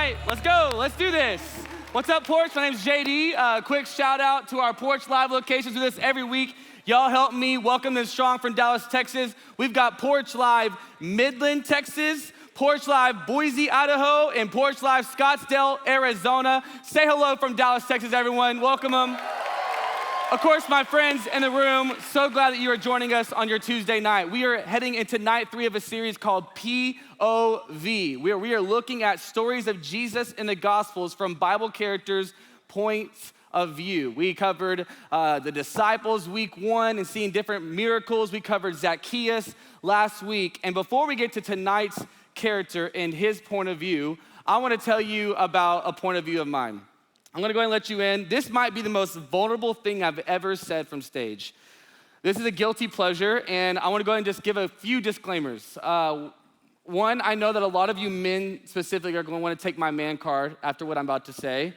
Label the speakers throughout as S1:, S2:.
S1: right, let's go. Let's do this. What's up, Porch? My name's JD. Quick shout out to our Porch Live locations. We do this every week. Y'all help me welcome them strong from Dallas, Texas. We've got Porch Live Midland, Texas, Porch Live Boise, Idaho, and Porch Live Scottsdale, Arizona. Say hello from Dallas, Texas, everyone. Welcome them. Of course, my friends in the room, so glad that you are joining us on your Tuesday night. We are heading into night 3 of a series called POV, where we are looking at stories of Jesus in the Gospels from Bible characters' points of view. We covered the disciples week 1 and seeing different miracles. We covered Zacchaeus last week. And before we get to tonight's character and his point of view, I want to tell you about a point of view of mine. I'm gonna go ahead and let you in. This might be the most vulnerable thing I've ever said from stage. This is a guilty pleasure, and I wanna go ahead and just give a few disclaimers. One, I know that a lot of you men specifically are gonna wanna take my man card after what I'm about to say.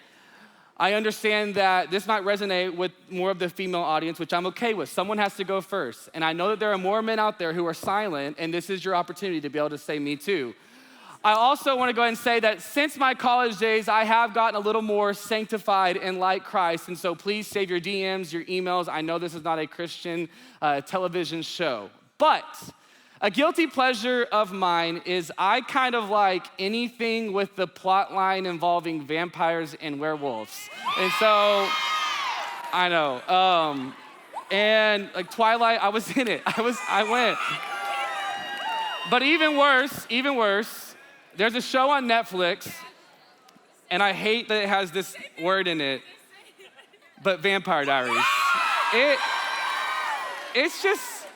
S1: I understand that this might resonate with more of the female audience, which I'm okay with. Someone has to go first. And I know that there are more men out there who are silent, and this is your opportunity to be able to say me too. I also want to go ahead and say that since my college days, I have gotten a little more sanctified and like Christ, and so please save your DMs, your emails. I know this is not a Christian television show, but a guilty pleasure of mine is I kind of like anything with the plot line involving vampires and werewolves. And so, I know, and like Twilight, I was in it, I went. But even worse, there's a show on Netflix, and I hate that it has this word in it, but Vampire Diaries. It's just,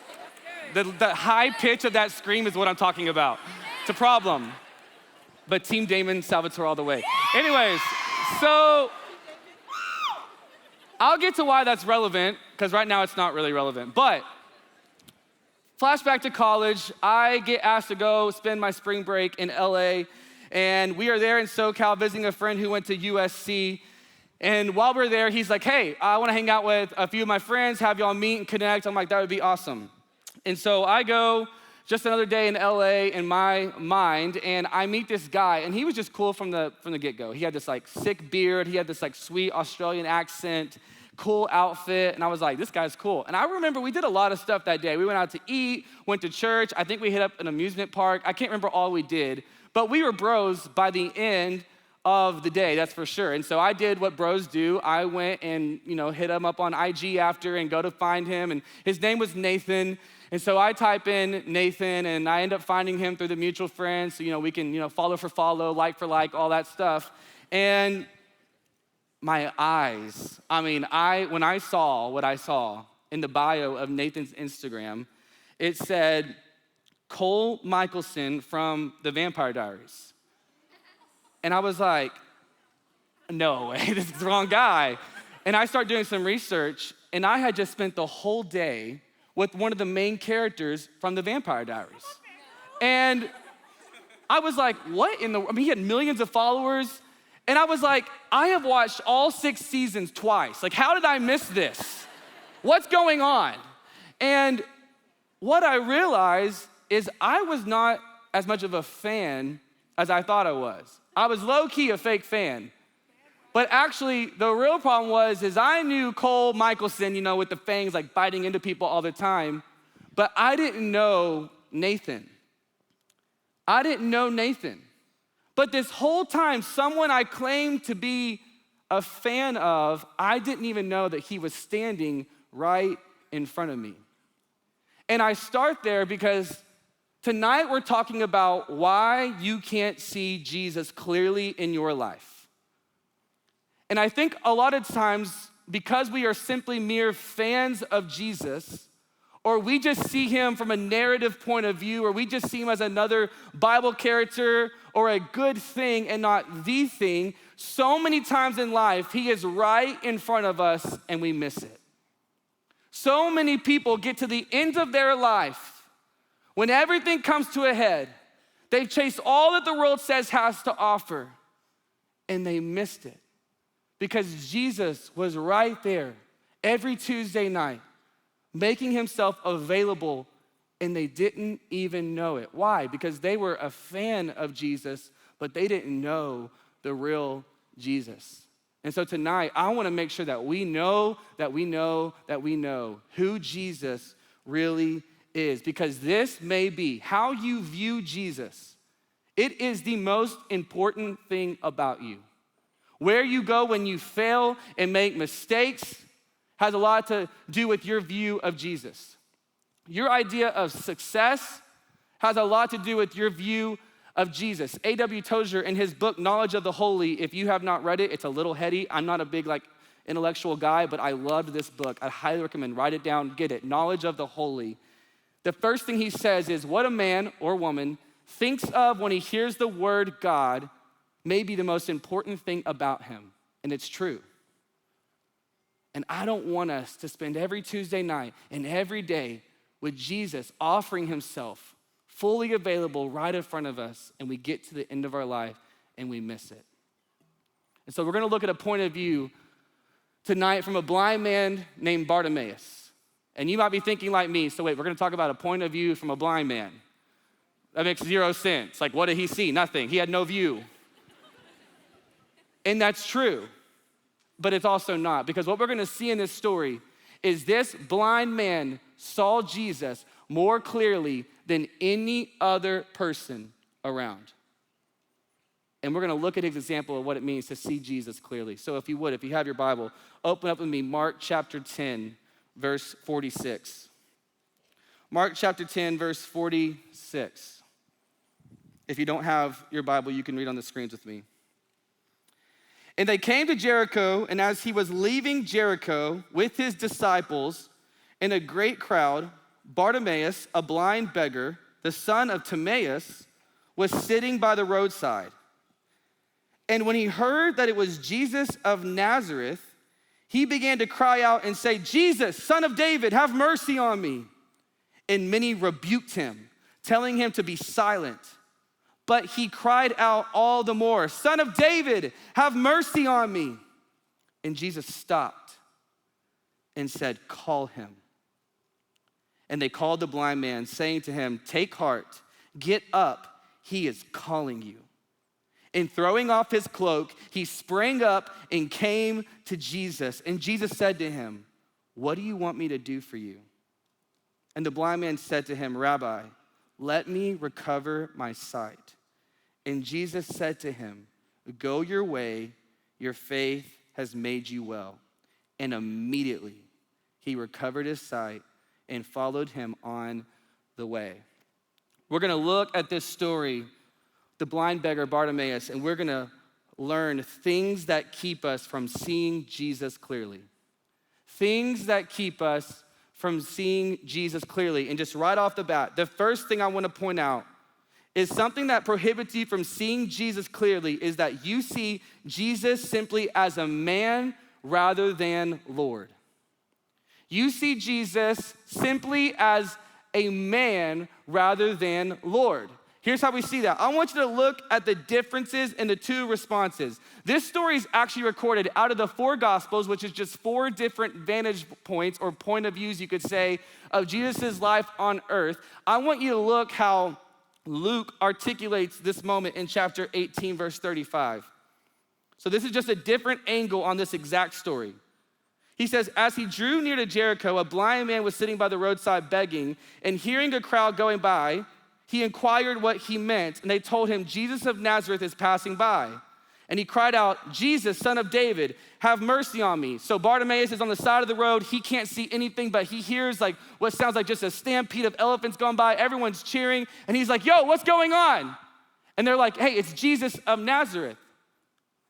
S1: the high pitch of that scream is what I'm talking about. It's a problem. But Team Damon Salvatore all the way. Anyways, so I'll get to why that's relevant, because right now it's not really relevant. But flashback to college, I get asked to go spend my spring break in LA, and we are there in SoCal visiting a friend who went to USC. And while we're there, he's like, hey, I wanna hang out with a few of my friends, have y'all meet and connect. I'm like, that would be awesome. And so I go, just another day in LA in my mind, and I meet this guy, and he was just cool from the get-go. He had this like sick beard, he had this like sweet Australian accent, cool outfit, and I was like, this guy's cool. And I remember we did a lot of stuff that day. We went out to eat, went to church. I think we hit up an amusement park. I can't remember all we did, but we were bros by the end of the day, that's for sure. And so I did what bros do. I went and, hit him up on IG after and go to find him, and his name was Nathan. And so I type in Nathan, and I end up finding him through the mutual friends, so, we can, follow for follow, like for like, all that stuff. And my eyes, when I saw what I saw in the bio of Nathan's Instagram, it said, Cole Michelson from the Vampire Diaries. And I was like, no way, this is the wrong guy. And I started doing some research, and I had just spent the whole day with one of the main characters from the Vampire Diaries. And I was like, what in the, he had millions of followers. And I was like, I have watched all 6 seasons twice. Like, how did I miss this? What's going on? And what I realized is I was not as much of a fan as I thought I was. I was low-key a fake fan. But actually, the real problem is I knew Cole Michelson, with the fangs like biting into people all the time, but I didn't know Nathan. But this whole time, someone I claimed to be a fan of, I didn't even know that he was standing right in front of me. And I start there because tonight we're talking about why you can't see Jesus clearly in your life. And I think a lot of times, because we are simply mere fans of Jesus, or we just see him from a narrative point of view, or we just see him as another Bible character or a good thing and not the thing, so many times in life, he is right in front of us and we miss it. So many people get to the end of their life when everything comes to a head. They've chased all that the world says has to offer, and they missed it. Because Jesus was right there every Tuesday night, making himself available, and they didn't even know it. Why? Because they were a fan of Jesus, but they didn't know the real Jesus. And so tonight, I want to make sure that we know who Jesus really is, because this may be how you view Jesus. It is the most important thing about you. Where you go when you fail and make mistakes has a lot to do with your view of Jesus. Your idea of success has a lot to do with your view of Jesus. A.W. Tozer, in his book, Knowledge of the Holy, if you have not read it, it's a little heady. I'm not a big intellectual guy, but I loved this book. I highly recommend, write it down, get it. Knowledge of the Holy. The first thing he says is what a man or woman thinks of when he hears the word God may be the most important thing about him. And it's true. And I don't want us to spend every Tuesday night and every day with Jesus offering himself fully available right in front of us, and we get to the end of our life and we miss it. And so we're gonna look at a point of view tonight from a blind man named Bartimaeus. And you might be thinking like me, so wait, we're gonna talk about a point of view from a blind man. That makes zero sense. Like, what did he see? Nothing. He had no view. And that's true, but it's also not, because what we're gonna see in this story is this blind man saw Jesus more clearly than any other person around. And we're gonna look at his example of what it means to see Jesus clearly. So if you have your Bible, open up with me Mark chapter 10, verse 46. Mark chapter 10, verse 46. If you don't have your Bible, you can read on the screens with me. And they came to Jericho, and as he was leaving Jericho with his disciples and a great crowd, Bartimaeus, a blind beggar, the son of Timaeus, was sitting by the roadside. And when he heard that it was Jesus of Nazareth, he began to cry out and say, Jesus, son of David, have mercy on me. And many rebuked him, telling him to be silent. But he cried out all the more, Son of David, have mercy on me. And Jesus stopped and said, call him. And they called the blind man, saying to him, take heart, get up, he is calling you. And throwing off his cloak, he sprang up and came to Jesus. And Jesus said to him, what do you want me to do for you? And the blind man said to him, Rabbi, let me recover my sight. And Jesus said to him, go your way, your faith has made you well. And immediately he recovered his sight and followed him on the way. We're gonna look at this story, the blind beggar Bartimaeus, and we're gonna learn things that keep us from seeing Jesus clearly. Things that keep us from seeing Jesus clearly. And just right off the bat, the first thing I wanna point out is something that prohibits you from seeing Jesus clearly is that you see Jesus simply as a man rather than Lord. You see Jesus simply as a man rather than Lord. Here's how we see that. I want you to look at the differences in the two responses. This story is actually recorded out of the four Gospels, which is just four different vantage points or point of views, you could say, of Jesus' life on earth. I want you to look how Luke articulates this moment in chapter 18, verse 35. So this is just a different angle on this exact story. He says, as he drew near to Jericho, a blind man was sitting by the roadside begging, and hearing a crowd going by, he inquired what he meant, and they told him, Jesus of Nazareth is passing by. And he cried out, Jesus, son of David, have mercy on me. So Bartimaeus is on the side of the road. He can't see anything, but he hears like what sounds like just a stampede of elephants going by. Everyone's cheering, and he's like, yo, what's going on? And they're like, hey, it's Jesus of Nazareth.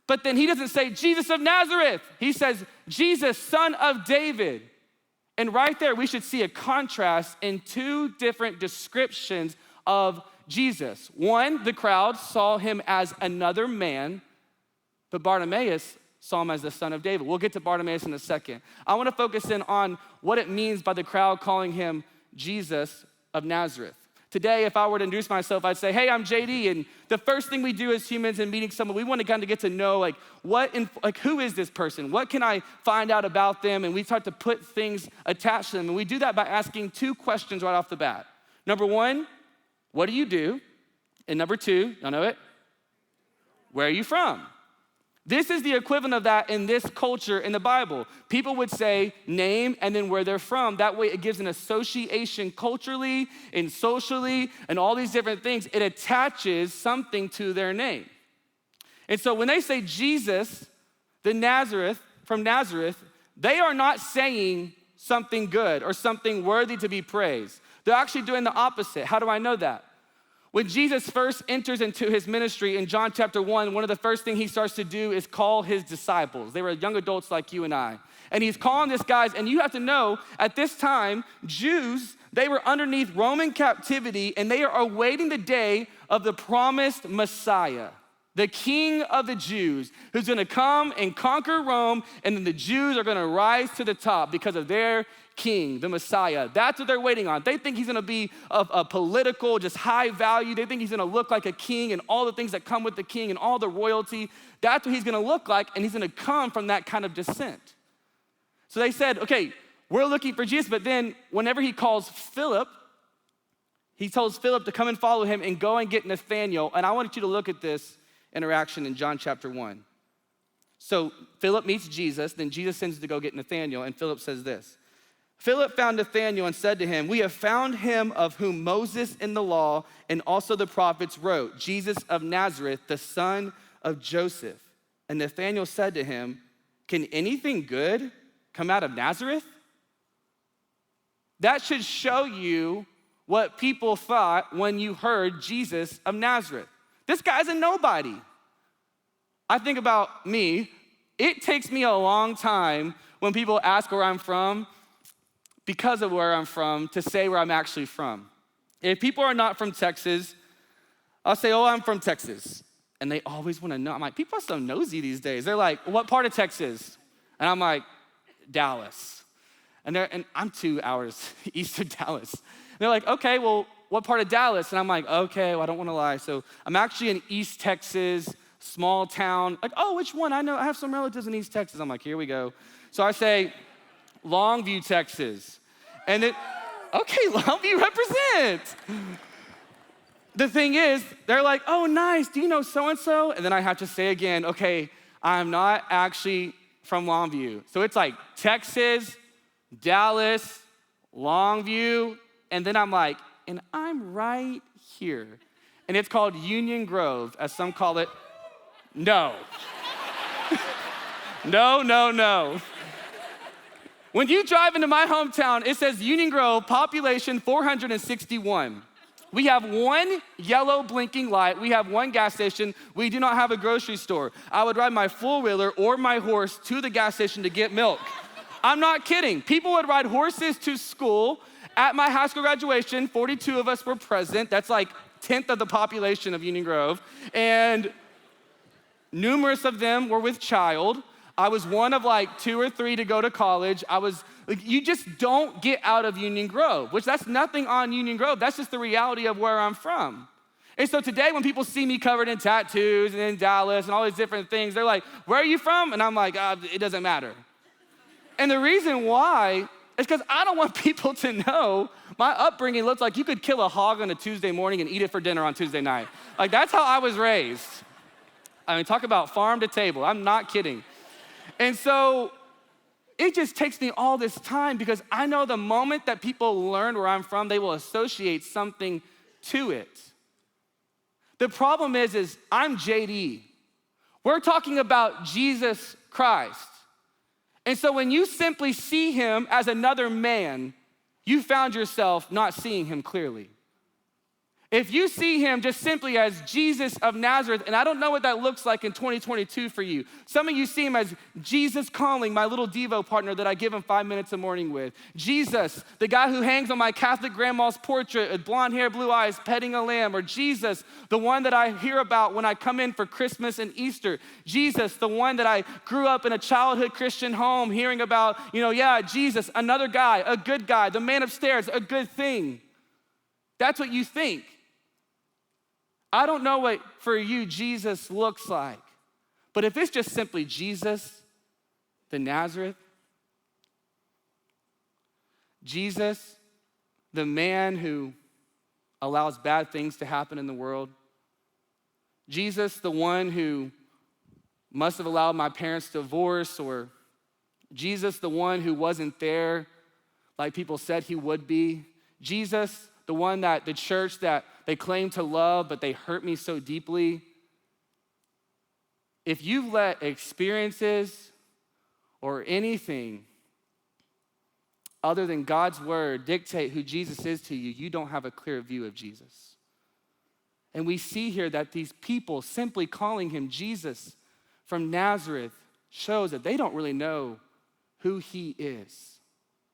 S1: But then he doesn't say Jesus of Nazareth. He says, Jesus, son of David. And right there, we should see a contrast in two different descriptions of Jesus. One, the crowd saw him as another man, but Bartimaeus saw him as the son of David. We'll get to Bartimaeus in a second. I want to focus in on what it means by the crowd calling him Jesus of Nazareth. Today, if I were to introduce myself, I'd say, hey, I'm JD, and the first thing we do as humans in meeting someone, we want to kind of get to know, who is this person? What can I find out about them? And we start to put things attached to them, and we do that by asking two questions right off the bat. Number one, what do you do? And number two, y'all know it? Where are you from? This is the equivalent of that in this culture in the Bible. People would say name and then where they're from. That way it gives an association culturally and socially and all these different things. It attaches something to their name. And so when they say Jesus, from Nazareth, they are not saying something good or something worthy to be praised. They're actually doing the opposite. How do I know that? When Jesus first enters into his ministry in John chapter 1, one of the first things he starts to do is call his disciples. They were young adults like you and I. And he's calling these guys, and you have to know, at this time, Jews, they were underneath Roman captivity, and they are awaiting the day of the promised Messiah, the King of the Jews, who's gonna come and conquer Rome, and then the Jews are gonna rise to the top because of their King, the Messiah. That's what they're waiting on. They think he's gonna be of a political, just high value. They think he's gonna look like a king and all the things that come with the king and all the royalty. That's what he's gonna look like, and he's gonna come from that kind of descent. So they said, okay, we're looking for Jesus, but then whenever he calls Philip, he tells Philip to come and follow him and go and get Nathanael. And I want you to look at this interaction in John chapter 1. So Philip meets Jesus, then Jesus sends to go get Nathanael, and Philip says this. Philip found Nathanael and said to him, we have found him of whom Moses in the law and also the prophets wrote, Jesus of Nazareth, the son of Joseph. And Nathanael said to him, can anything good come out of Nazareth? That should show you what people thought when you heard Jesus of Nazareth. This guy's a nobody. I think about me. It takes me a long time when people ask where I'm from, because of where I'm from, to say where I'm actually from. If people are not from Texas, I'll say, oh, I'm from Texas. And they always wanna know. I'm like, people are so nosy these days. They're like, what part of Texas? And I'm like, Dallas. And I'm 2 hours east of Dallas. And they're like, okay, well, what part of Dallas? And I'm like, okay, well, I don't wanna lie. So I'm actually in East Texas, small town. Like, oh, which one? I know, I have some relatives in East Texas. I'm like, here we go. So I say, Longview, Texas. And okay, Longview represent. The thing is, they're like, oh, nice, do you know so-and-so? And then I have to say again, okay, I'm not actually from Longview. So it's like Texas, Dallas, Longview, and then I'm like, and I'm right here. And it's called Union Grove, as some call it. No. No. When you drive into my hometown, it says Union Grove, population 461. We have one yellow blinking light. We have one gas station. We do not have a grocery store. I would ride my four-wheeler or my horse to the gas station to get milk. I'm not kidding. People would ride horses to school. At my high school graduation, 42 of us were present. That's like 10th of the population of Union Grove. And numerous of them were with child. I was one of like 2 or 3 to go to college. You just don't get out of Union Grove, which that's nothing on Union Grove. That's just the reality of where I'm from. And so today when people see me covered in tattoos and in Dallas and all these different things, they're like, where are you from? And I'm like, it doesn't matter. And the reason why is because I don't want people to know my upbringing looks like you could kill a hog on a Tuesday morning and eat it for dinner on Tuesday night. Like, that's how I was raised. I mean, talk about farm to table. I'm not kidding. And so it just takes me all this time because I know the moment that people learn where I'm from, they will associate something to it. The problem is I'm JD. We're talking about Jesus Christ. And so when you simply see him as another man, you found yourself not seeing him clearly. If you see him just simply as Jesus of Nazareth, and I don't know what that looks like in 2022 for you. Some of you see him as Jesus Calling, my little Devo partner that I give him 5 minutes a morning with. Jesus, the guy who hangs on my Catholic grandma's portrait with blonde hair, blue eyes, petting a lamb. Or Jesus, the one that I hear about when I come in for Christmas and Easter. Jesus, the one that I grew up in a childhood Christian home hearing about, Jesus, another guy, a good guy, the man upstairs, a good thing. That's what you think. I don't know what, for you, Jesus looks like. But if it's just simply Jesus, the Nazareth, Jesus, the man who allows bad things to happen in the world, Jesus, the one who must have allowed my parents' divorce, or Jesus, the one who wasn't there like people said he would be. Jesus, the one that the church that they claim to love, but they hurt me so deeply. If you've let experiences or anything other than God's word dictate who Jesus is to you, you don't have a clear view of Jesus. And we see here that these people simply calling him Jesus from Nazareth shows that they don't really know who he is.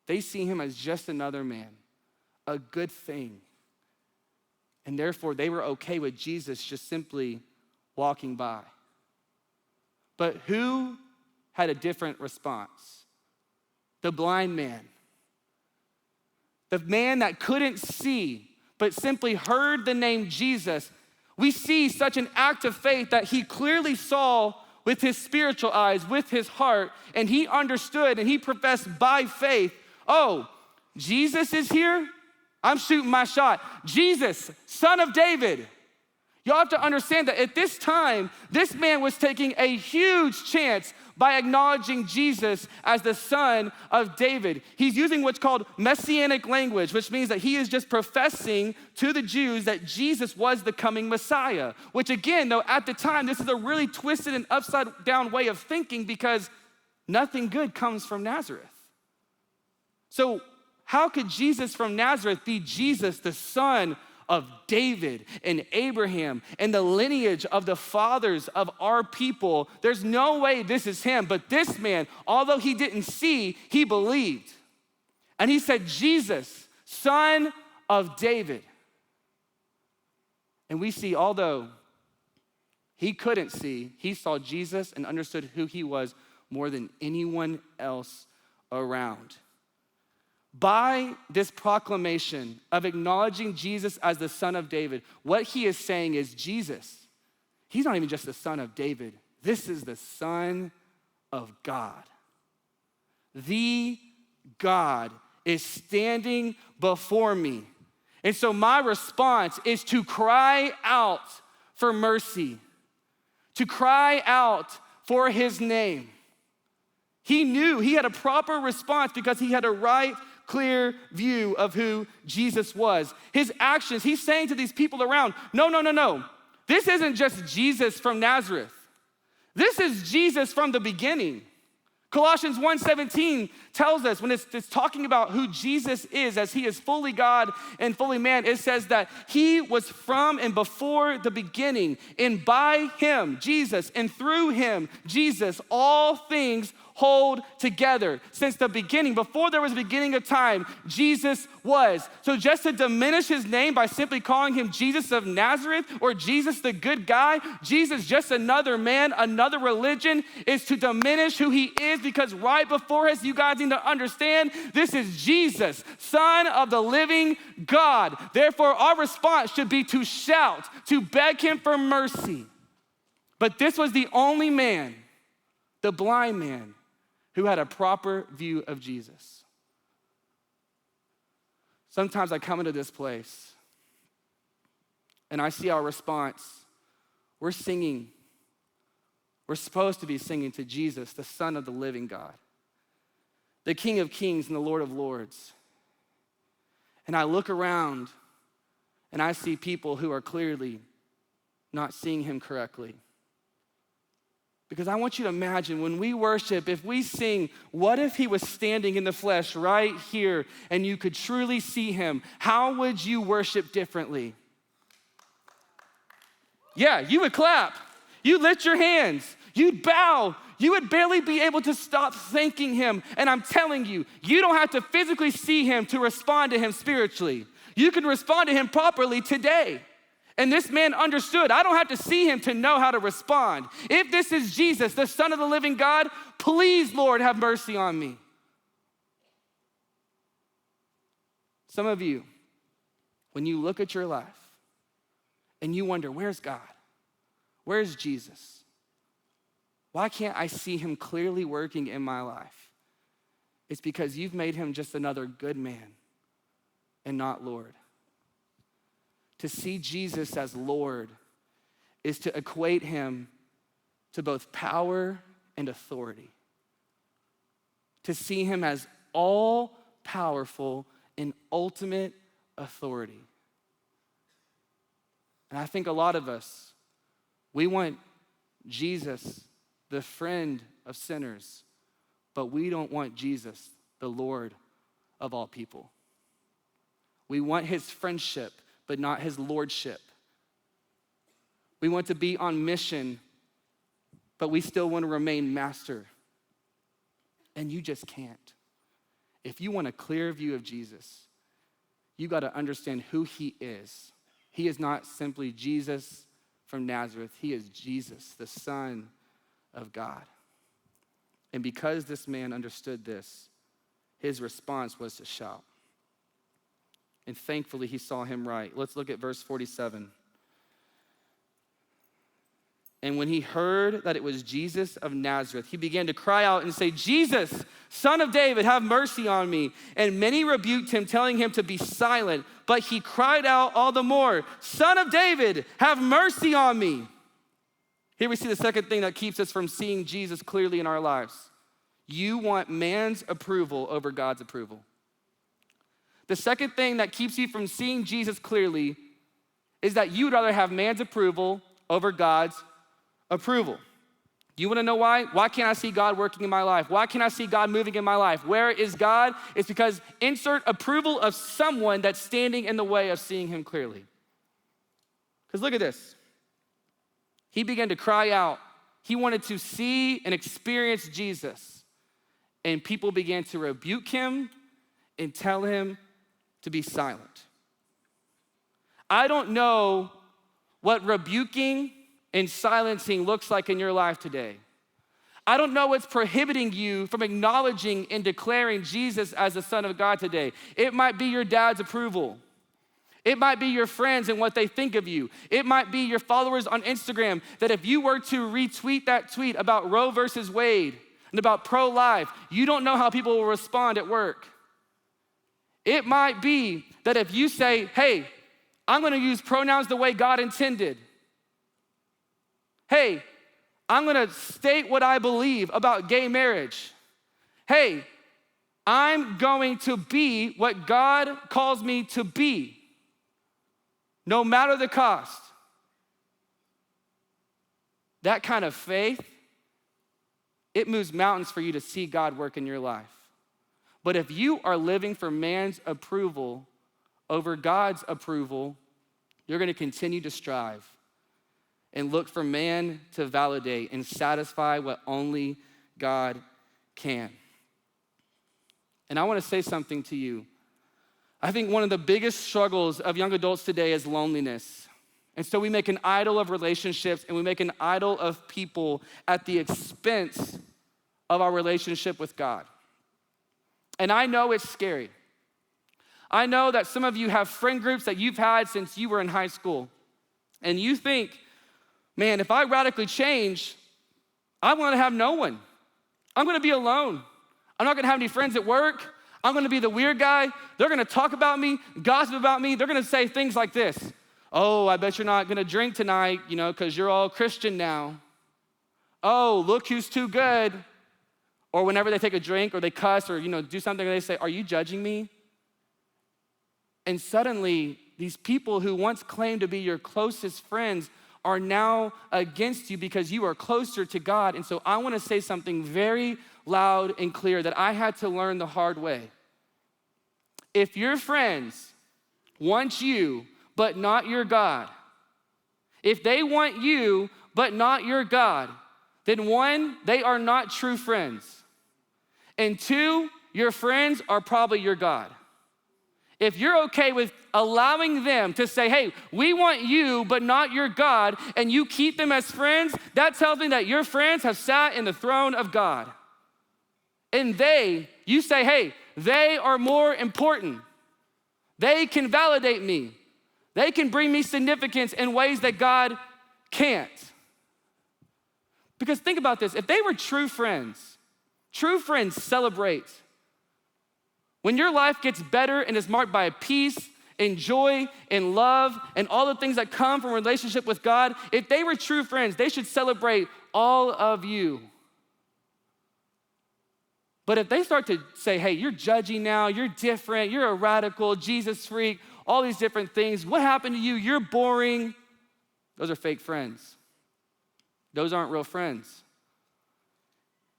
S1: They see him as just another man, a good thing. And therefore, they were okay with Jesus just simply walking by. But who had a different response? The blind man. The man that couldn't see, but simply heard the name Jesus. We see such an act of faith that he clearly saw with his spiritual eyes, with his heart, and he understood and he professed by faith, oh, Jesus is here? I'm shooting my shot. Jesus, son of David. Y'all have to understand that at this time, this man was taking a huge chance by acknowledging Jesus as the son of David. He's using what's called messianic language, which means that he is just professing to the Jews that Jesus was the coming Messiah, which again, though, at the time, this is a really twisted and upside down way of thinking because nothing good comes from Nazareth. So how could Jesus from Nazareth be Jesus, the son of David and Abraham and the lineage of the fathers of our people? There's no way this is him. But this man, although he didn't see, he believed. And he said, Jesus, son of David. And we see, although he couldn't see, he saw Jesus and understood who he was more than anyone else around. By this proclamation of acknowledging Jesus as the son of David, what he is saying is Jesus, he's not even just the son of David. This is the son of God. The God is standing before me. And so my response is to cry out for mercy, to cry out for his name. He knew he had a proper response because he had a right, clear view of who Jesus was. His actions, he's saying to these people around, no. This isn't just Jesus from Nazareth. This is Jesus from the beginning. Colossians 1:17 tells us when it's talking about who Jesus is as he is fully God and fully man, it says that he was from and before the beginning, and by him, Jesus, and through him, Jesus, all things hold together. Since the beginning, before there was a beginning of time, Jesus was. So just to diminish his name by simply calling him Jesus of Nazareth or Jesus the good guy, Jesus just another man, another religion, is to diminish who he is, because right before us, you guys need to understand, this is Jesus, son of the living God. Therefore, our response should be to shout, to beg him for mercy. But this was the only man, the blind man, who had a proper view of Jesus. Sometimes I come into this place and I see our response. We're singing. We're supposed to be singing to Jesus, the Son of the living God, the King of kings and the Lord of lords. And I look around and I see people who are clearly not seeing him correctly. Because I want you to imagine when we worship, if we sing, what if he was standing in the flesh right here and you could truly see him? How would you worship differently? Yeah, you would clap. You'd lift your hands. You'd bow. You would barely be able to stop thanking him. And I'm telling you, you don't have to physically see him to respond to him spiritually. You can respond to him properly today. And this man understood, I don't have to see him to know how to respond. If this is Jesus, the Son of the living God, please, Lord, have mercy on me. Some of you, when you look at your life and you wonder, where's God? Where's Jesus? Why can't I see him clearly working in my life? It's because you've made him just another good man and not Lord. To see Jesus as Lord is to equate him to both power and authority, to see him as all powerful and ultimate authority. And I think a lot of us, we want Jesus, the friend of sinners, but we don't want Jesus, the Lord of all people. We want his friendship, but not his lordship. We want to be on mission, but we still want to remain master. And you just can't. If you want a clear view of Jesus, you got to understand who he is. He is not simply Jesus from Nazareth. He is Jesus, the Son of God. And because this man understood this, his response was to shout. And thankfully, he saw him right. Let's look at verse 47. And when he heard that it was Jesus of Nazareth, he began to cry out and say, Jesus, Son of David, have mercy on me. And many rebuked him, telling him to be silent. But he cried out all the more, Son of David, have mercy on me. Here we see the second thing that keeps us from seeing Jesus clearly in our lives. You want man's approval over God's approval. The second thing that keeps you from seeing Jesus clearly is that you would rather have man's approval over God's approval. You wanna know why? Why can't I see God working in my life? Why can't I see God moving in my life? Where is God? It's because insert approval of someone that's standing in the way of seeing him clearly. Because look at this. He began to cry out. He wanted to see and experience Jesus. And people began to rebuke him and tell him to be silent. I don't know what rebuking and silencing looks like in your life today. I don't know what's prohibiting you from acknowledging and declaring Jesus as the Son of God today. It might be your dad's approval. It might be your friends and what they think of you. It might be your followers on Instagram that if you were to retweet that tweet about Roe versus Wade and about pro-life, you don't know how people will respond at work. It might be that if you say, hey, I'm gonna use pronouns the way God intended. Hey, I'm gonna state what I believe about gay marriage. Hey, I'm going to be what God calls me to be, no matter the cost. That kind of faith, it moves mountains for you to see God work in your life. But if you are living for man's approval over God's approval, you're gonna continue to strive and look for man to validate and satisfy what only God can. And I wanna say something to you. I think one of the biggest struggles of young adults today is loneliness. And so we make an idol of relationships and we make an idol of people at the expense of our relationship with God. And I know it's scary. I know that some of you have friend groups that you've had since you were in high school. And you think, man, if I radically change, I'm gonna have no one. I'm gonna be alone. I'm not gonna have any friends at work. I'm gonna be the weird guy. They're gonna talk about me, gossip about me. They're gonna say things like this. Oh, I bet you're not gonna drink tonight, because you're all Christian now. Oh, look who's too good. Or whenever they take a drink or they cuss or do something, they say, are you judging me? And suddenly, these people who once claimed to be your closest friends are now against you because you are closer to God. And so I wanna say something very loud and clear that I had to learn the hard way. If your friends want you, but not your God, if they want you, but not your God, then one, they are not true friends. And two, your friends are probably your God. If you're okay with allowing them to say, hey, we want you, but not your God, and you keep them as friends, that tells me that your friends have sat in the throne of God. And you say, hey, they are more important. They can validate me. They can bring me significance in ways that God can't. Because think about this, if they were true friends celebrate. When your life gets better and is marked by peace and joy and love and all the things that come from a relationship with God, if they were true friends, they should celebrate all of you. But if they start to say, hey, you're judgy now, you're different, you're a radical, Jesus freak, all these different things, what happened to you? You're boring. Those are fake friends. Those aren't real friends.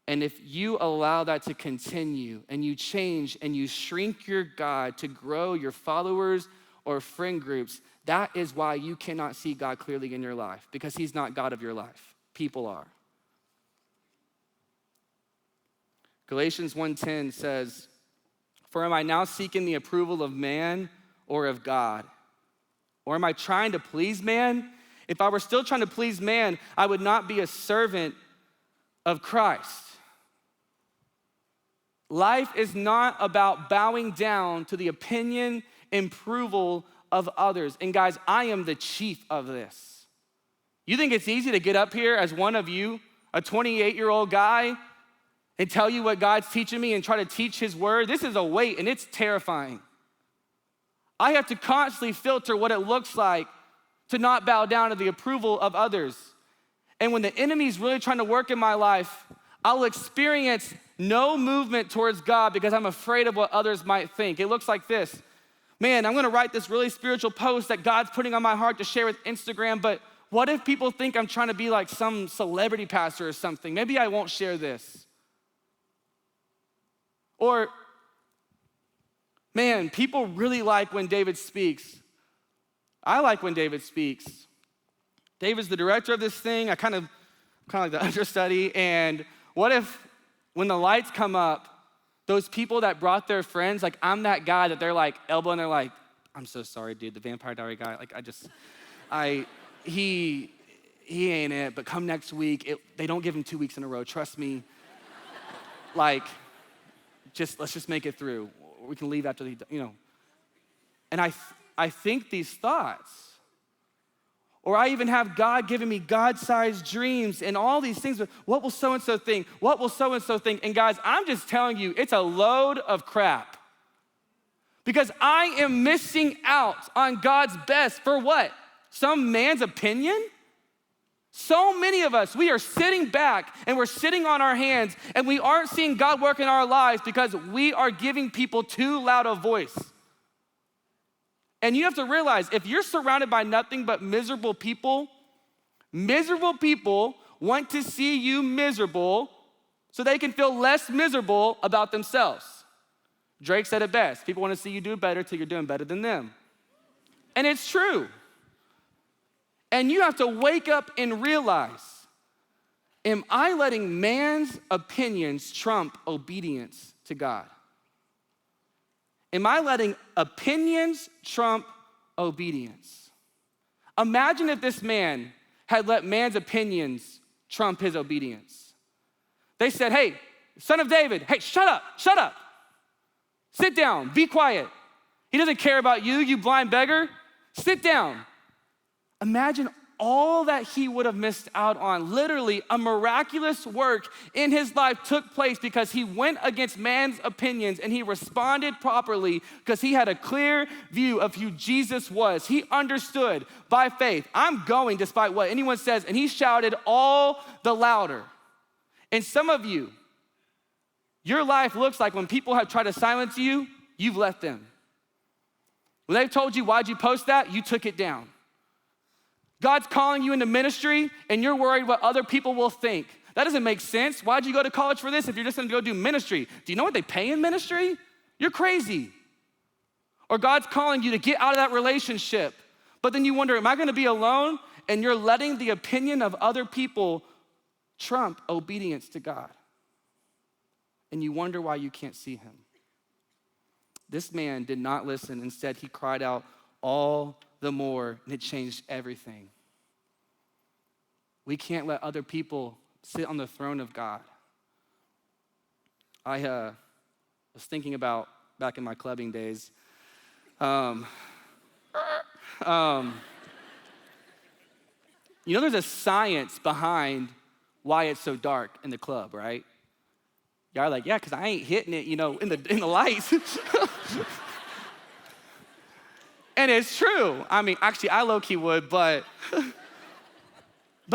S1: And if you allow that to continue and you change and you shrink your God to grow your followers or friend groups, that is why you cannot see God clearly in your life, because he's not God of your life. People are. Galatians 1:10 says, "For am I now seeking the approval of man or of God? Or am I trying to please man? If I were still trying to please man, I would not be a servant of Christ." Life is not about bowing down to the opinion and approval of others. And guys, I am the chief of this. You think it's easy to get up here as one of you, a 28-year-old guy, and tell you what God's teaching me and try to teach his word? This is a weight and it's terrifying. I have to constantly filter what it looks like to not bow down to the approval of others. And when the enemy's really trying to work in my life, I'll experience no movement towards God because I'm afraid of what others might think. It looks like this. Man, I'm gonna write this really spiritual post that God's putting on my heart to share with Instagram, but what if people think I'm trying to be like some celebrity pastor or something? Maybe I won't share this. Or, man, people really like when David speaks. I like when David speaks. David's the director of this thing. I kind of like the understudy. And what if when the lights come up, those people that brought their friends, like I'm that guy that they're like elbowing, they're like, I'm so sorry, dude, the Vampire Diary guy, he ain't it, but come next week. They don't give him 2 weeks in a row, trust me. Like, let's just make it through. We can leave after And I think these thoughts. Or I even have God giving me God-sized dreams and all these things. What will so-and-so think? What will so-and-so think? And guys, I'm just telling you, it's a load of crap. Because I am missing out on God's best for what? Some man's opinion? So many of us, we are sitting back and we're sitting on our hands and we aren't seeing God work in our lives because we are giving people too loud a voice. And you have to realize, if you're surrounded by nothing but miserable people want to see you miserable so they can feel less miserable about themselves. Drake said it best, people want to see you do better till you're doing better than them. And it's true. And you have to wake up and realize, am I letting man's opinions trump obedience to God? Am I letting opinions trump obedience? Imagine if this man had let man's opinions trump his obedience. They said, hey, son of David, hey, shut up. Sit down, be quiet. He doesn't care about you, you blind beggar. Sit down. Imagine all that he would have missed out on. Literally, a miraculous work in his life took place because he went against man's opinions and he responded properly because he had a clear view of who Jesus was. He understood by faith, I'm going despite what anyone says, and he shouted all the louder. And some of you, your life looks like when people have tried to silence you, you've let them. When they've told you, why'd you post that? You took it down. God's calling you into ministry and you're worried what other people will think. That doesn't make sense. Why'd you go to college for this if you're just gonna go do ministry? Do you know what they pay in ministry? You're crazy. Or God's calling you to get out of that relationship, but then you wonder, am I gonna be alone? And you're letting the opinion of other people trump obedience to God. And you wonder why you can't see him. This man did not listen. Instead, he cried out all the more, and it changed everything. We can't let other people sit on the throne of God. I was thinking about back in my clubbing days. You know, there's a science behind why it's so dark in the club, right? Y'all are like, yeah, because I ain't hitting it, in the lights. And it's true. I mean, actually, I low-key would, but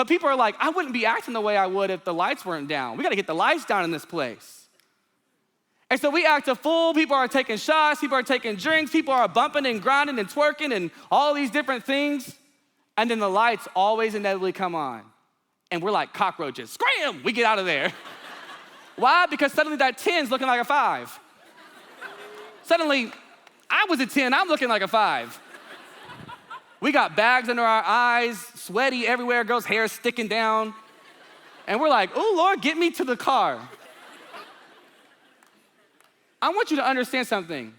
S1: people are like, I wouldn't be acting the way I would if the lights weren't down. We gotta get the lights down in this place. And so we act a fool. People are taking shots. People are taking drinks. People are bumping and grinding and twerking and all these different things. And then the lights always inevitably come on. And we're like cockroaches. Scram! We get out of there. Why? Because suddenly that 10's looking like a 5. Suddenly, I was a 10, I'm looking like a 5. We got bags under our eyes, sweaty everywhere, girls' hair sticking down. And we're like, oh, Lord, get me to the car. I want you to understand something.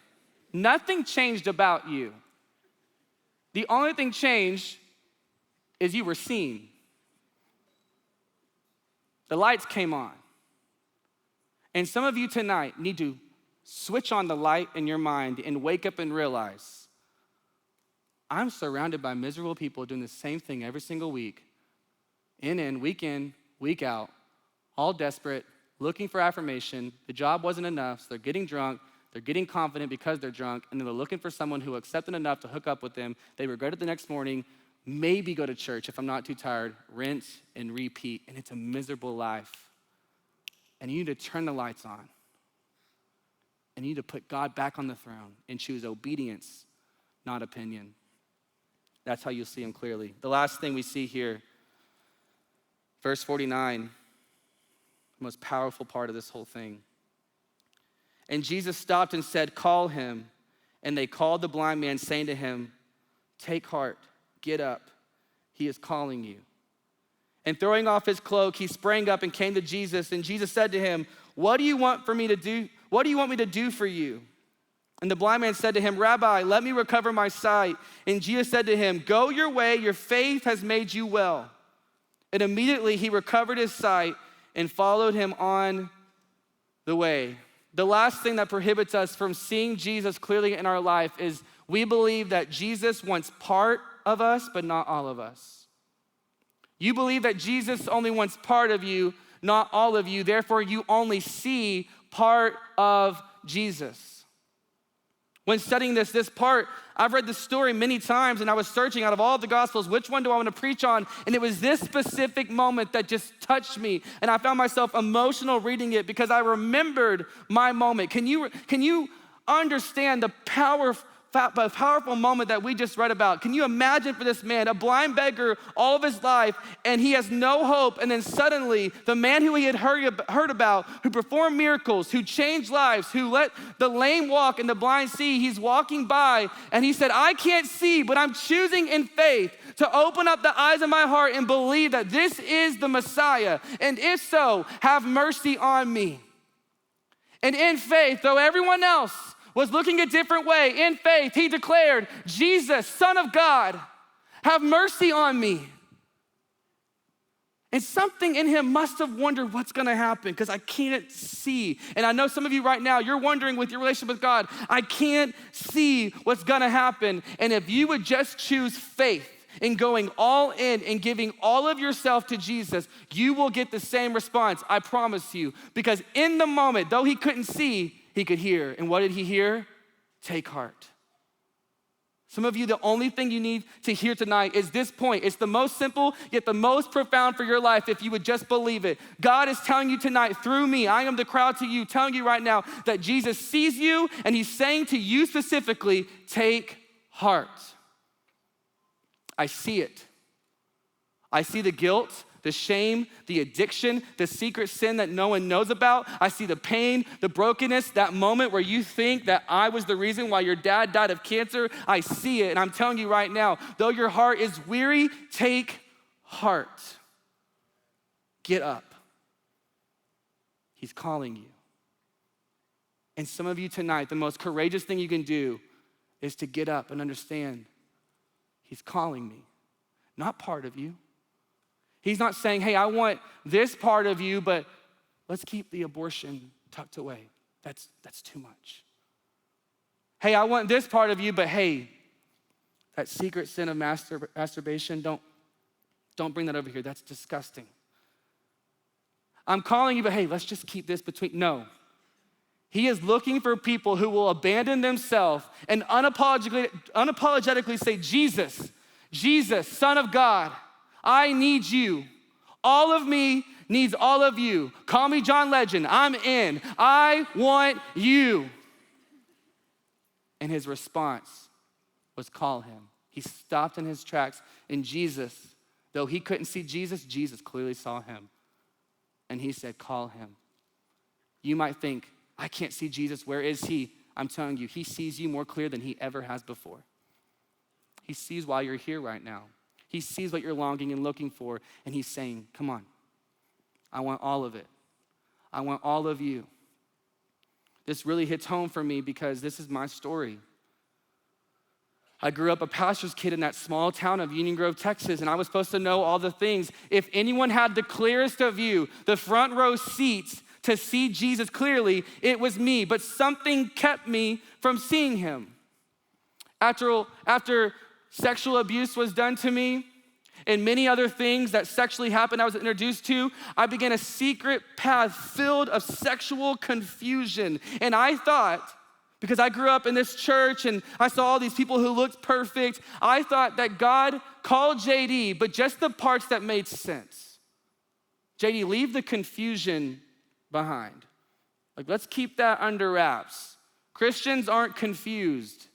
S1: Nothing changed about you. The only thing changed is you were seen. The lights came on. And some of you tonight need to switch on the light in your mind and wake up and realize, I'm surrounded by miserable people doing the same thing every single week, in, week out, all desperate, looking for affirmation. The job wasn't enough, so they're getting drunk, they're getting confident because they're drunk, and then they're looking for someone who accepted enough to hook up with them. They regret it the next morning, maybe go to church if I'm not too tired, rinse and repeat, and it's a miserable life. And you need to turn the lights on. And you need to put God back on the throne and choose obedience, not opinion. That's how you'll see him clearly. The last thing we see here, verse 49, the most powerful part of this whole thing. And Jesus stopped and said, call him. And they called the blind man, saying to him, take heart, get up, he is calling you. And throwing off his cloak, he sprang up and came to Jesus. And Jesus said to him, what do you want me to do for you? And the blind man said to him, Rabbi, let me recover my sight. And Jesus said to him, go your way, your faith has made you well. And immediately he recovered his sight and followed him on the way. The last thing that prohibits us from seeing Jesus clearly in our life is we believe that Jesus wants part of us, but not all of us. You believe that Jesus only wants part of you, not all of you. Therefore, you only see part of Jesus. When studying this part, I've read this story many times, and I was searching out of all the Gospels, which one do I want to preach on? And it was this specific moment that just touched me, and I found myself emotional reading it because I remembered my moment. Can you understand the powerful moment that we just read about? Can you imagine for this man, a blind beggar all of his life, and he has no hope, and then suddenly the man who he had heard about, who performed miracles, who changed lives, who let the lame walk and the blind see, he's walking by, and he said, I can't see, but I'm choosing in faith to open up the eyes of my heart and believe that this is the Messiah, and if so, have mercy on me. And in faith, though everyone else was looking a different way, in faith, he declared, Jesus, Son of God, have mercy on me. And something in him must have wondered what's gonna happen because I can't see. And I know some of you right now, you're wondering with your relationship with God, I can't see what's gonna happen. And if you would just choose faith in going all in and giving all of yourself to Jesus, you will get the same response, I promise you. Because in the moment, though he couldn't see, he could hear. And what did he hear? Take heart. Some of you, the only thing you need to hear tonight is this point. It's the most simple, yet the most profound for your life if you would just believe it. God is telling you tonight through me, I am the crowd to you, telling you right now that Jesus sees you and he's saying to you specifically, take heart. I see it. I see the guilt, the shame, the addiction, the secret sin that no one knows about. I see the pain, the brokenness, that moment where you think that I was the reason why your dad died of cancer. I see it, and I'm telling you right now, though your heart is weary, take heart. Get up. He's calling you. And some of you tonight, the most courageous thing you can do is to get up and understand he's calling me, not part of you. He's not saying, hey, I want this part of you, but let's keep the abortion tucked away. That's too much. Hey, I want this part of you, but hey, that secret sin of masturbation, don't bring that over here. That's disgusting. I'm calling you, but hey, let's just keep this between. No. He is looking for people who will abandon themselves and unapologetically say, Jesus, Jesus, Son of God, I need you. All of me needs all of you. Call me John Legend, I'm in. I want you. And his response was call him. He stopped in his tracks, and Jesus, though he couldn't see Jesus, Jesus clearly saw him. And he said, call him. You might think, I can't see Jesus, where is he? I'm telling you, he sees you more clear than he ever has before. He sees why you're here right now. He sees what you're longing and looking for, and he's saying, come on, I want all of it. I want all of you. This really hits home for me because this is my story. I grew up a pastor's kid in that small town of Union Grove, Texas, and I was supposed to know all the things. If anyone had the clearest of view, the front row seats to see Jesus clearly, it was me, but something kept me from seeing him. After sexual abuse was done to me, and many other things that sexually happened I was introduced to, I began a secret path filled of sexual confusion. And I thought, because I grew up in this church and I saw all these people who looked perfect, I thought that God called JD, but just the parts that made sense. JD, leave the confusion behind. Like, let's keep that under wraps. Christians aren't confused.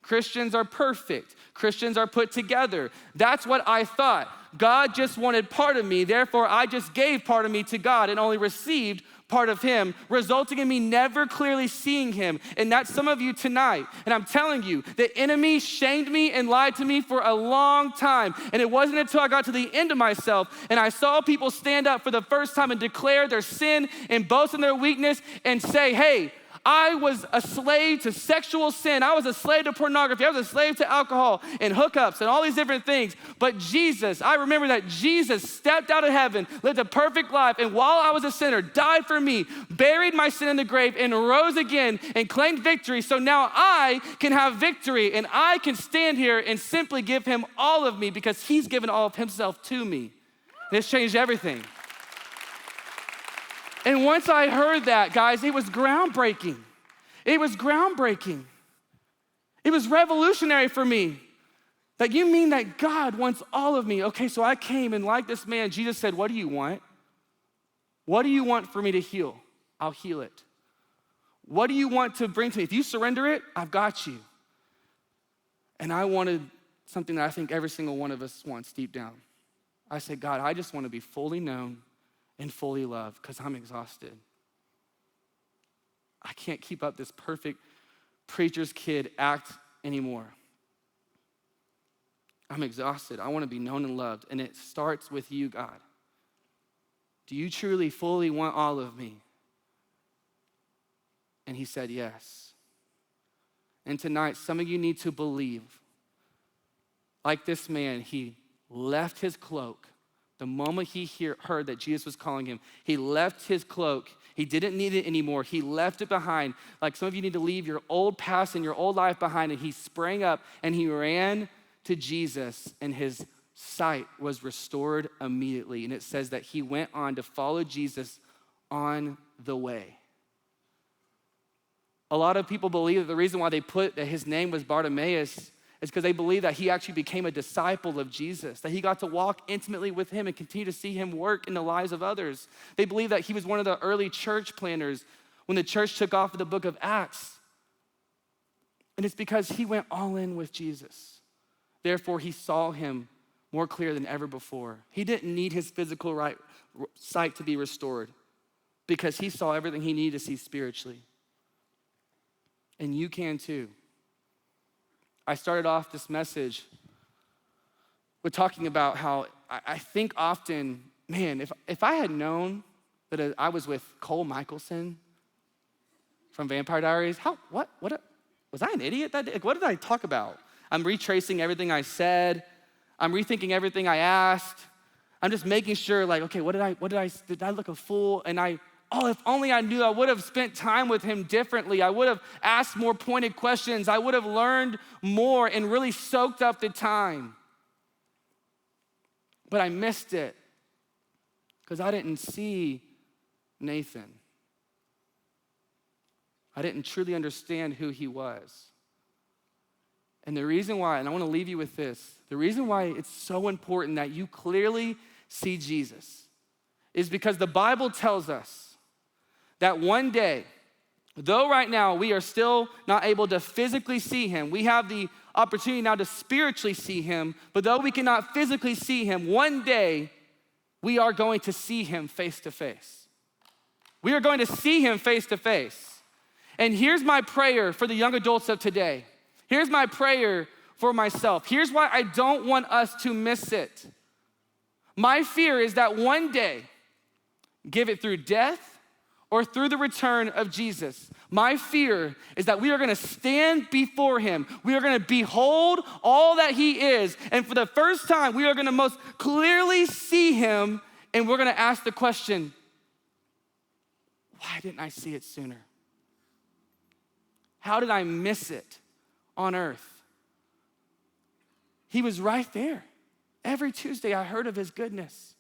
S1: Christians are perfect. Christians are put together. That's what I thought. God just wanted part of me, therefore I just gave part of me to God and only received part of him, resulting in me never clearly seeing him. And that's some of you tonight. And I'm telling you, the enemy shamed me and lied to me for a long time. And it wasn't until I got to the end of myself and I saw people stand up for the first time and declare their sin and boast in their weakness and say, hey, I was a slave to sexual sin. I was a slave to pornography. I was a slave to alcohol and hookups and all these different things. But Jesus, I remember that Jesus stepped out of heaven, lived a perfect life, and while I was a sinner, died for me, buried my sin in the grave, and rose again and claimed victory. So now I can have victory, and I can stand here and simply give him all of me because he's given all of himself to me. And it's changed everything. And once I heard that, guys, it was groundbreaking. It was groundbreaking. It was revolutionary for me. That you mean that God wants all of me. Okay, so I came and like this man, Jesus said, what do you want? What do you want for me to heal? I'll heal it. What do you want to bring to me? If you surrender it, I've got you. And I wanted something that I think every single one of us wants deep down. I said, God, I just want to be fully known and fully loved because I'm exhausted. I can't keep up this perfect preacher's kid act anymore. I'm exhausted. I want to be known and loved. And it starts with you, God. Do you truly fully want all of me? And he said, yes. And tonight, some of you need to believe. Like this man, he left his cloak. The moment he heard that Jesus was calling him, he left his cloak. He didn't need it anymore. He left it behind. Like some of you need to leave your old past and your old life behind. And he sprang up and he ran to Jesus, and his sight was restored immediately. And it says that he went on to follow Jesus on the way. A lot of people believe that the reason why they put that his name was Bartimaeus is because they believe that he actually became a disciple of Jesus, that he got to walk intimately with him and continue to see him work in the lives of others. They believe that he was one of the early church planners when the church took off in the book of Acts. And it's because he went all in with Jesus. Therefore, he saw him more clear than ever before. He didn't need his physical sight to be restored because he saw everything he needed to see spiritually. And you can too. I started off this message with talking about how I think often, man, if I had known that I was with Cole Michelson from Vampire Diaries, was I an idiot that day? Like, what did I talk about? I'm retracing everything I said. I'm rethinking everything I asked. I'm just making sure, like, okay, did I look a fool? And if only I knew, I would have spent time with him differently. I would have asked more pointed questions. I would have learned more and really soaked up the time. But I missed it because I didn't see Nathan. I didn't truly understand who he was. And the reason why, and I want to leave you with this, the reason why it's so important that you clearly see Jesus is because the Bible tells us that one day, though right now we are still not able to physically see him, we have the opportunity now to spiritually see him, but though we cannot physically see him, one day we are going to see him face to face. We are going to see him face to face. And here's my prayer for the young adults of today. Here's my prayer for myself. Here's why I don't want us to miss it. My fear is that one day, give it through death or through the return of Jesus, my fear is that we are gonna stand before him. We are gonna behold all that he is. And for the first time, we are gonna most clearly see him, and we're gonna ask the question, why didn't I see it sooner? How did I miss it on earth? He was right there. Every Tuesday I heard of his goodness.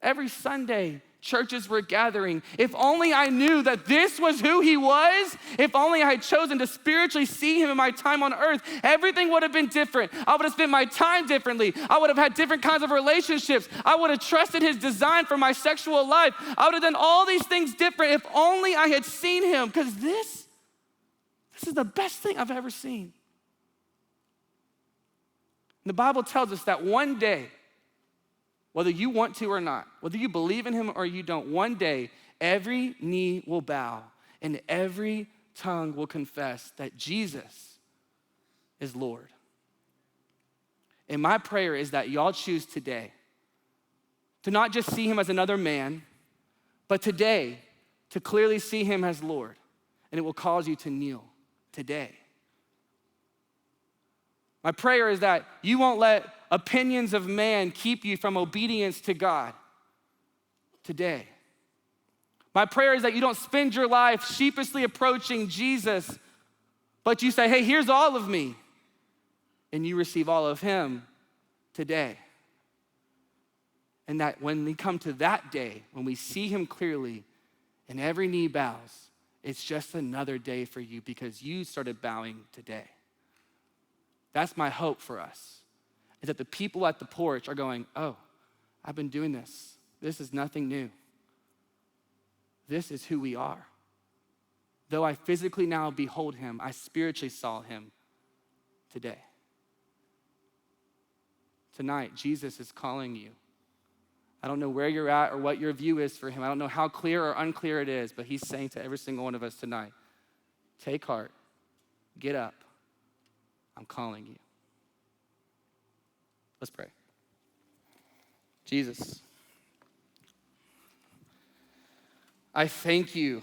S1: Every Sunday, churches were gathering. If only I knew that this was who he was, if only I had chosen to spiritually see him in my time on earth, everything would have been different. I would have spent my time differently. I would have had different kinds of relationships. I would have trusted his design for my sexual life. I would have done all these things different if only I had seen him, because this is the best thing I've ever seen. The Bible tells us that one day, whether you want to or not, whether you believe in him or you don't, one day every knee will bow and every tongue will confess that Jesus is Lord. And my prayer is that y'all choose today to not just see him as another man, but today to clearly see him as Lord. And it will cause you to kneel today. My prayer is that you won't let opinions of man keep you from obedience to God today. My prayer is that you don't spend your life sheepishly approaching Jesus, but you say, hey, here's all of me, and you receive all of him today. And that when we come to that day, when we see him clearly and every knee bows, it's just another day for you because you started bowing today. That's my hope for us, is that the people at the porch are going, oh, I've been doing this. This is nothing new. This is who we are. Though I physically now behold him, I spiritually saw him today. Tonight, Jesus is calling you. I don't know where you're at or what your view is for him. I don't know how clear or unclear it is, but he's saying to every single one of us tonight, take heart, get up. I'm calling you. Let's pray. Jesus, I thank you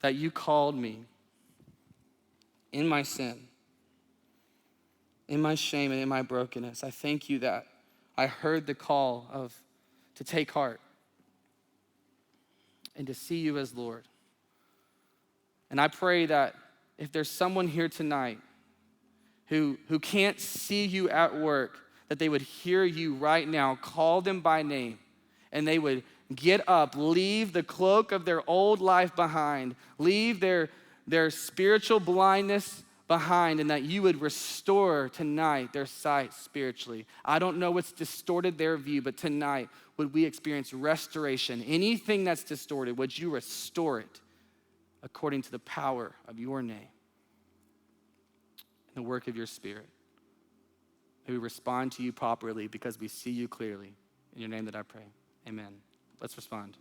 S1: that you called me in my sin, in my shame, and in my brokenness. I thank you that I heard the call to take heart and to see you as Lord. And I pray that if there's someone here tonight who can't see you at work, that they would hear you right now, call them by name, and they would get up, leave the cloak of their old life behind, leave their spiritual blindness behind, and that you would restore tonight their sight spiritually. I don't know what's distorted their view, but tonight, would we experience restoration? Anything that's distorted, would you restore it according to the power of your name and the work of your Spirit? May we respond to you properly because we see you clearly. In your name that I pray, amen. Let's respond.